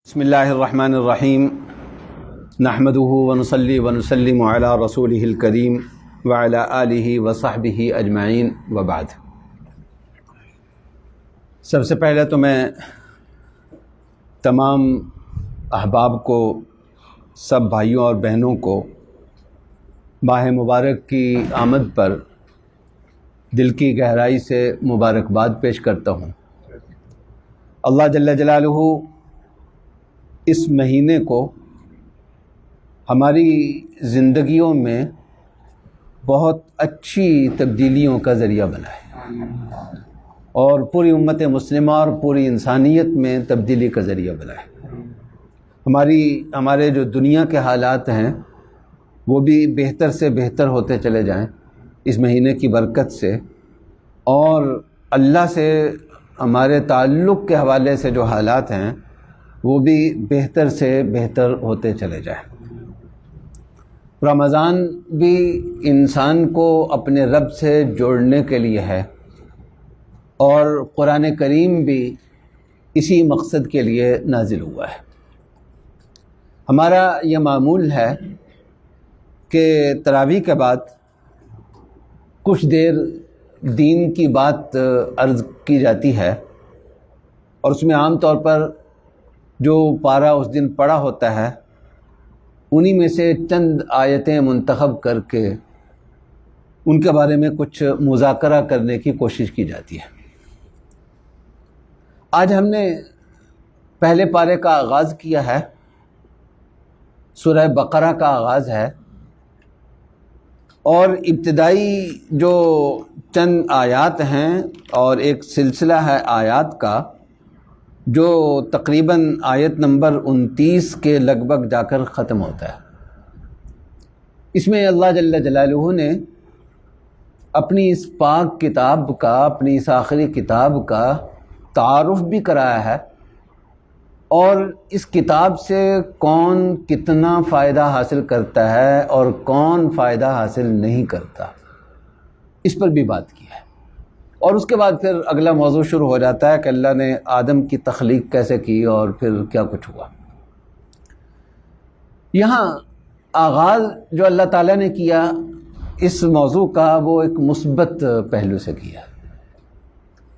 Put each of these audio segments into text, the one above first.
بسم اللہ الرحمن الرحیم نحمدہ ونصلی ونسلم علی رسولہ الکریم وعلی آلہ وصحبہ اجمعین وبعد۔ سب سے پہلے تو میں تمام احباب کو، سب بھائیوں اور بہنوں کو ماہ مبارک کی آمد پر دل کی گہرائی سے مبارکباد پیش کرتا ہوں۔ اللہ جل جلالہ اس مہینے کو ہماری زندگیوں میں بہت اچھی تبدیلیوں کا ذریعہ بنائے اور پوری امت مسلمہ اور پوری انسانیت میں تبدیلی کا ذریعہ بنائے۔ ہمارے جو دنیا کے حالات ہیں وہ بھی بہتر سے بہتر ہوتے چلے جائیں اس مہینے کی برکت سے، اور اللہ سے ہمارے تعلق کے حوالے سے جو حالات ہیں وہ بھی بہتر سے بہتر ہوتے چلے جائیں۔ رمضان بھی انسان کو اپنے رب سے جوڑنے کے لیے ہے، اور قرآن کریم بھی اسی مقصد کے لیے نازل ہوا ہے۔ ہمارا یہ معمول ہے کہ تراویح کے بعد کچھ دیر دین کی بات عرض کی جاتی ہے، اور اس میں عام طور پر جو پارہ اس دن پڑھا ہوتا ہے انہی میں سے چند آیتیں منتخب کر کے ان کے بارے میں کچھ مذاکرہ کرنے کی کوشش کی جاتی ہے۔ آج ہم نے پہلے پارے کا آغاز کیا ہے، سورہ بقرہ کا آغاز ہے، اور ابتدائی جو چند آیات ہیں اور ایک سلسلہ ہے آیات کا جو تقریباً آیت نمبر 29 کے لگ بھگ جا کر ختم ہوتا ہے۔ اس میں اللہ جل جلالہ نے اپنی اس پاک کتاب کا، اپنی اس آخری کتاب کا تعارف بھی کرایا ہے، اور اس کتاب سے کون کتنا فائدہ حاصل کرتا ہے اور کون فائدہ حاصل نہیں کرتا، اس پر بھی بات کی ہے۔ اور اس کے بعد پھر اگلا موضوع شروع ہو جاتا ہے کہ اللہ نے آدم کی تخلیق کیسے کی اور پھر کیا کچھ ہوا۔ یہاں آغاز جو اللہ تعالیٰ نے کیا اس موضوع کا وہ ایک مثبت پہلو سے کیا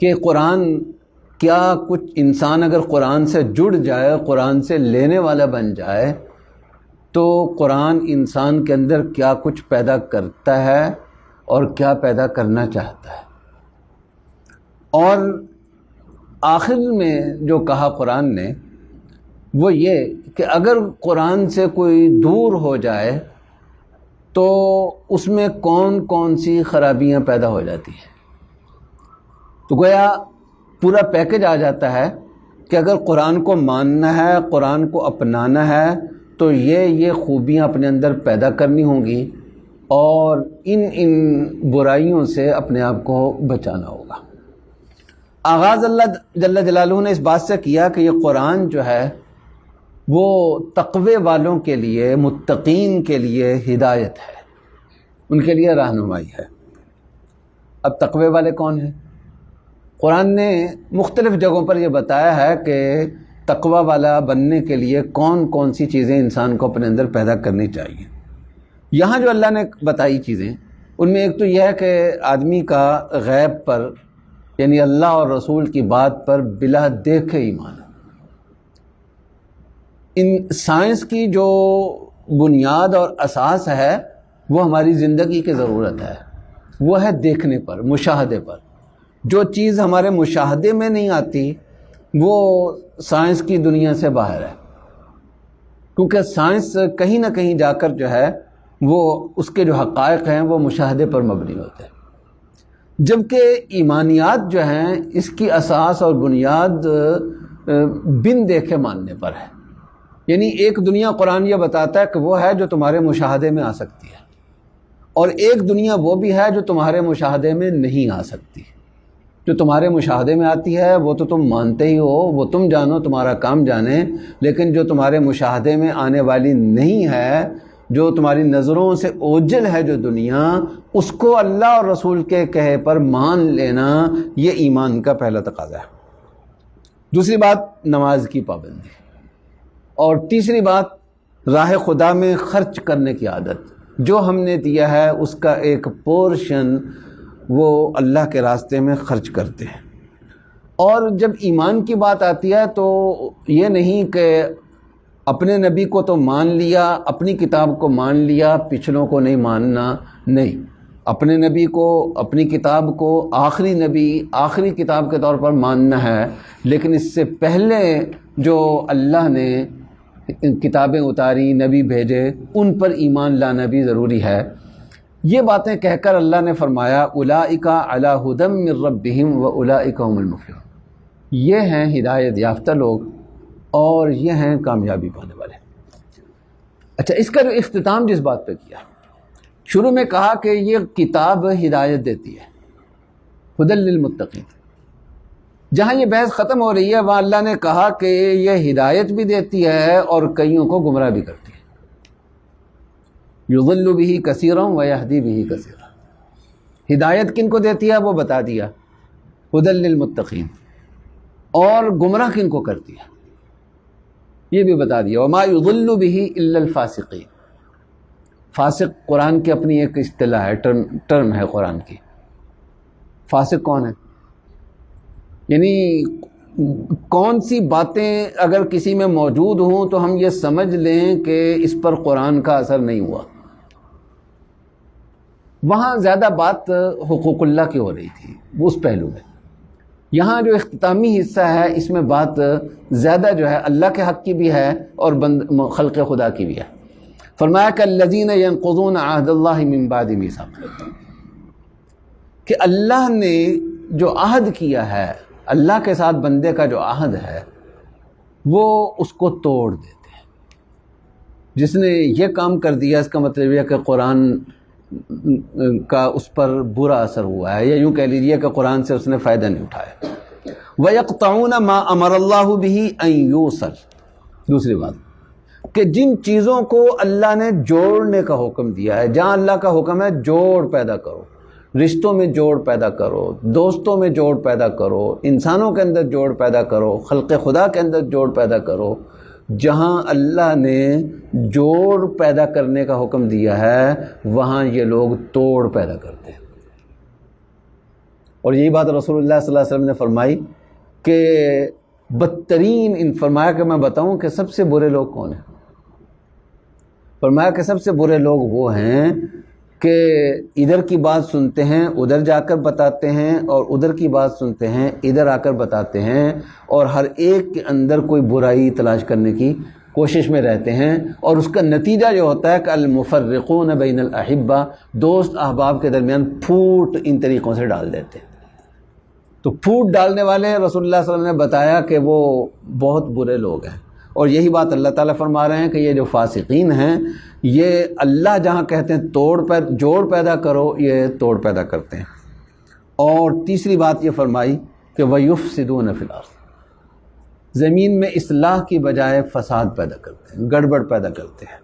کہ قرآن کیا کچھ، انسان اگر قرآن سے جڑ جائے، قرآن سے لینے والا بن جائے، تو قرآن انسان کے اندر کیا کچھ پیدا کرتا ہے اور کیا پیدا کرنا چاہتا ہے۔ اور آخر میں جو کہا قرآن نے وہ یہ کہ اگر قرآن سے کوئی دور ہو جائے تو اس میں کون کون سی خرابیاں پیدا ہو جاتی ہیں۔ تو گویا پورا پیکج آ جاتا ہے کہ اگر قرآن کو ماننا ہے، قرآن کو اپنانا ہے، تو یہ خوبیاں اپنے اندر پیدا کرنی ہوں گی، اور ان برائیوں سے اپنے آپ کو بچانا ہوگا۔ آغاز اللہ جل جلالہ نے اس بات سے کیا کہ یہ قرآن جو ہے وہ تقوی والوں کے لیے، متقین کے لیے ہدایت ہے، ان کے لیے رہنمائی ہے۔ اب تقوی والے کون ہیں؟ قرآن نے مختلف جگہوں پر یہ بتایا ہے کہ تقوی والا بننے کے لیے کون کون سی چیزیں انسان کو اپنے اندر پیدا کرنی چاہیے۔ یہاں جو اللہ نے بتائی چیزیں، ان میں ایک تو یہ ہے کہ آدمی کا غیب پر، یعنی اللہ اور رسول کی بات پر بلا دیکھے ایمان ہے۔ ان سائنس کی جو بنیاد اور اساس ہے وہ ہماری زندگی کی ضرورت ہے، وہ ہے دیکھنے پر، مشاہدے پر۔ جو چیز ہمارے مشاہدے میں نہیں آتی وہ سائنس کی دنیا سے باہر ہے، کیونکہ سائنس کہیں نہ کہیں جا کر جو ہے وہ اس کے جو حقائق ہیں وہ مشاہدے پر مبنی ہوتے ہیں، جبکہ ایمانیات جو ہیں اس کی اساس اور بنیاد بن دیکھے ماننے پر ہے۔ یعنی ایک دنیا قرآن یہ بتاتا ہے کہ وہ ہے جو تمہارے مشاہدے میں آ سکتی ہے، اور ایک دنیا وہ بھی ہے جو تمہارے مشاہدے میں نہیں آ سکتی۔ جو تمہارے مشاہدے میں آتی ہے وہ تو تم مانتے ہی ہو، وہ تم جانو، تمہارا کام جانے، لیکن جو تمہارے مشاہدے میں آنے والی نہیں ہے، جو تمہاری نظروں سے اوجھل ہے جو دنیا، اس کو اللہ اور رسول کے کہے پر مان لینا، یہ ایمان کا پہلا تقاضا ہے۔ دوسری بات نماز کی پابندی۔ اور تیسری بات راہ خدا میں خرچ کرنے کی عادت، جو ہم نے دیا ہے اس کا ایک پورشن وہ اللہ کے راستے میں خرچ کرتے ہیں۔ اور جب ایمان کی بات آتی ہے تو یہ نہیں کہ اپنے نبی کو تو مان لیا، اپنی کتاب کو مان لیا، پچھلوں کو نہیں ماننا، نہیں، اپنے نبی کو، اپنی کتاب کو آخری نبی، آخری کتاب کے طور پر ماننا ہے، لیکن اس سے پہلے جو اللہ نے کتابیں اتاری، نبی بھیجے، ان پر ایمان لانا بھی ضروری ہے۔ یہ باتیں کہہ کر اللہ نے فرمایا اولئک علی ھدی من ربہم واولئک ھم المفلحون، یہ ہیں ہدایت یافتہ لوگ اور یہ ہیں کامیابی پانے والے۔ اچھا، اس کا جو اختتام جس بات پہ کیا، شروع میں کہا کہ یہ کتاب ہدایت دیتی ہے، ھدی للمتقین، جہاں یہ بحث ختم ہو رہی ہے وہاں اللہ نے کہا کہ یہ ہدایت بھی دیتی ہے اور کئیوں کو گمراہ بھی کرتی ہے۔ یضل بہ کثیرا ویہدی بہ کثیرا، ہدایت کن کو دیتی ہے وہ بتا دیا، ھدی للمتقین، اور گمراہ کن کو کرتی ہے یہ بھی بتا دیا، وما یضل بہ الا الفاسقین۔ فاسق قرآن کی اپنی ایک اصطلاح ہے، ٹرم ہے قرآن کی۔ فاسق کون ہے؟ یعنی کون سی باتیں اگر کسی میں موجود ہوں تو ہم یہ سمجھ لیں کہ اس پر قرآن کا اثر نہیں ہوا۔ وہاں زیادہ بات حقوق اللہ کی ہو رہی تھی اس پہلو میں، یہاں جو اختتامی حصہ ہے اس میں بات زیادہ جو ہے اللہ کے حق کی بھی ہے اور خلق خدا کی بھی ہے۔ فرمایا کہ الذین ینقضون عہد اللہ من بعد میثاقہ، کہ اللہ نے جو عہد کیا ہے، اللہ کے ساتھ بندے کا جو عہد ہے وہ اس کو توڑ دیتے ہیں۔ جس نے یہ کام کر دیا اس کا مطلب یہ کہ قرآن کا اس پر برا اثر ہوا ہے، یا یوں کہہ لیجیے کہ قرآن سے اس نے فائدہ نہیں اٹھایا۔ وَيَقْطَعُونَ مَا أَمَرَ اللَّهُ بِهِ أَن يُوصَلَ، دوسری بات کہ جن چیزوں کو اللہ نے جوڑنے کا حکم دیا ہے، جہاں اللہ کا حکم ہے جوڑ پیدا کرو، رشتوں میں جوڑ پیدا کرو، دوستوں میں جوڑ پیدا کرو، انسانوں کے اندر جوڑ پیدا کرو، خلق خدا کے اندر جوڑ پیدا کرو، جہاں اللہ نے جوڑ پیدا کرنے کا حکم دیا ہے وہاں یہ لوگ توڑ پیدا کرتے ہیں۔ اور یہی بات رسول اللہ صلی اللہ علیہ وسلم نے فرمائی کہ بدترین، فرمایا کہ میں بتاؤں کہ سب سے برے لوگ کون ہیں؟ فرمایا کہ سب سے برے لوگ وہ ہیں کہ ادھر کی بات سنتے ہیں ادھر جا کر بتاتے ہیں، اور ادھر کی بات سنتے ہیں ادھر آ کر بتاتے ہیں، اور ہر ایک کے اندر کوئی برائی تلاش کرنے کی کوشش میں رہتے ہیں، اور اس کا نتیجہ جو ہوتا ہے کہ المفرقون بین الاحبہ، دوست احباب کے درمیان پھوٹ ان طریقوں سے ڈال دیتے ہیں۔ تو پھوٹ ڈالنے والے رسول اللہ صلی اللہ علیہ وسلم نے بتایا کہ وہ بہت برے لوگ ہیں، اور یہی بات اللہ تعالیٰ فرما رہے ہیں کہ یہ جو فاسقین ہیں یہ اللہ جہاں کہتے ہیں جوڑ پیدا کرو، یہ توڑ پیدا کرتے ہیں۔ اور تیسری بات یہ فرمائی کہ وَيُفْسِدُونَ فِي الْأَرْضِ، زمین میں اصلاح کی بجائے فساد پیدا کرتے ہیں، گڑبڑ پیدا کرتے ہیں۔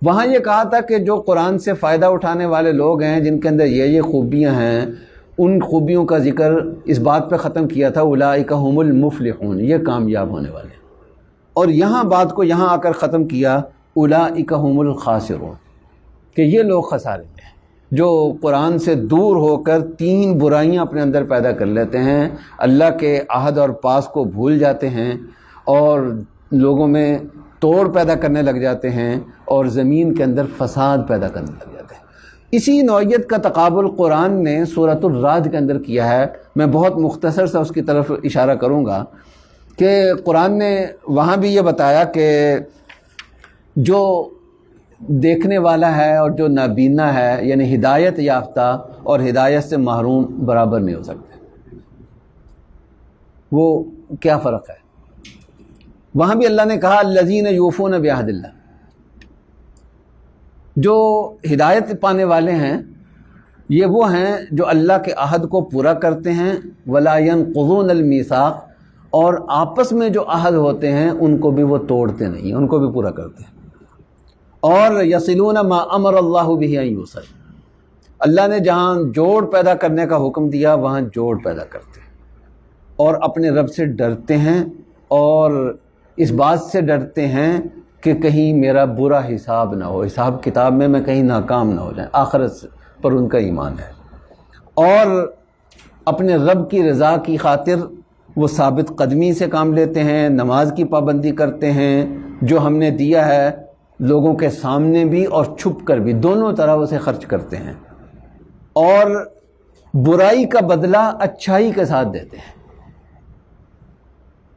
وہاں یہ کہا تھا کہ جو قرآن سے فائدہ اٹھانے والے لوگ ہیں جن کے اندر یہ خوبیاں ہیں، ان خوبیوں کا ذکر اس بات پہ ختم کیا تھا اولئک ھم المفلحون، یہ کامیاب ہونے والے ہیں۔ اور یہاں بات کو یہاں آ کر ختم کیا اولئک ھم الخاسرون، کہ یہ لوگ خسارے میں ہیں جو قرآن سے دور ہو کر تین برائیاں اپنے اندر پیدا کر لیتے ہیں، اللہ کے عہد اور پاس کو بھول جاتے ہیں، اور لوگوں میں توڑ پیدا کرنے لگ جاتے ہیں، اور زمین کے اندر فساد پیدا کرنے لگ جاتے ہیں۔ اسی نوعیت کا تقابل قرآن نے سورۃ الرعد کے اندر کیا ہے۔ میں بہت مختصر سا اس کی طرف اشارہ کروں گا کہ قرآن نے وہاں بھی یہ بتایا کہ جو دیکھنے والا ہے اور جو نابینا ہے، یعنی ہدایت یافتہ اور ہدایت سے محروم برابر نہیں ہو سکتے۔ وہ کیا فرق ہے؟ وہاں بھی اللہ نے کہا الذین یوفون بعہد اللہ، جو ہدایت پانے والے ہیں یہ وہ ہیں جو اللہ کے عہد کو پورا کرتے ہیں، ولا ینقضون المیثاق، اور آپس میں جو عہد ہوتے ہیں ان کو بھی وہ توڑتے نہیں، ان کو بھی پورا کرتے ہیں، اور یصلون ما امر اللہ بہ ان یوصل، اللہ نے جہاں جوڑ پیدا کرنے کا حکم دیا وہاں جوڑ پیدا کرتے ہیں، اور اپنے رب سے ڈرتے ہیں، اور اس بات سے ڈرتے ہیں کہ کہیں میرا برا حساب نہ ہو، حساب کتاب میں کہیں ناکام نہ ہو جائیں، آخرت پر ان کا ایمان ہے، اور اپنے رب کی رضا کی خاطر وہ ثابت قدمی سے کام لیتے ہیں، نماز کی پابندی کرتے ہیں، جو ہم نے دیا ہے لوگوں کے سامنے بھی اور چھپ کر بھی، دونوں طرح اسے خرچ کرتے ہیں، اور برائی کا بدلہ اچھائی کے ساتھ دیتے ہیں۔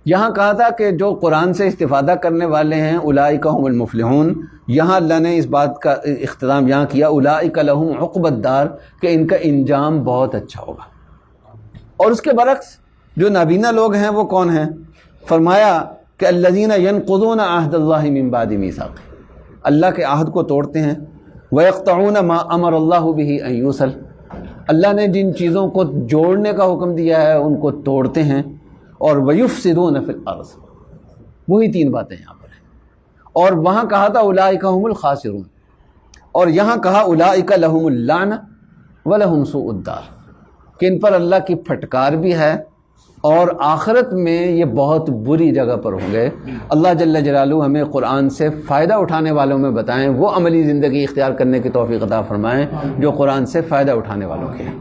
یہاں کہا تھا کہ جو قرآن سے استفادہ کرنے والے ہیں اولئک هم المفلحون، یہاں اللہ نے اس بات کا اختتام یہاں کیا اولئک لهم عقبی الدار، کہ ان کا انجام بہت اچھا ہوگا۔ اور اس کے برعکس جو نابینا لوگ ہیں وہ کون ہیں؟ فرمایا کہ الذین ینقضون عہد اللہ من بعد میثاقہ، اللہ کے عہد کو توڑتے ہیں، ویقطعون ما امر اللہ بہ ان یوصل، اللہ نے جن چیزوں کو جوڑنے کا حکم دیا ہے ان کو توڑتے ہیں، اور وَيُفْسِدُونَ فِي الْأَرْضِ، وہی تین باتیں یہاں پر ہیں۔ اور وہاں کہا تھا اولئک هم الخاسرون، اور یہاں کہا اولئک لهم اللعنہ ولہم سوء الدار، کہ ان پر اللہ کی پھٹکار بھی ہے اور آخرت میں یہ بہت بری جگہ پر ہوں گے۔ اللہ جل جلالہ ہمیں قرآن سے فائدہ اٹھانے والوں میں بتائیں، وہ عملی زندگی اختیار کرنے کی توفیق عطا فرمائیں جو قرآن سے فائدہ اٹھانے والوں کے ہیں۔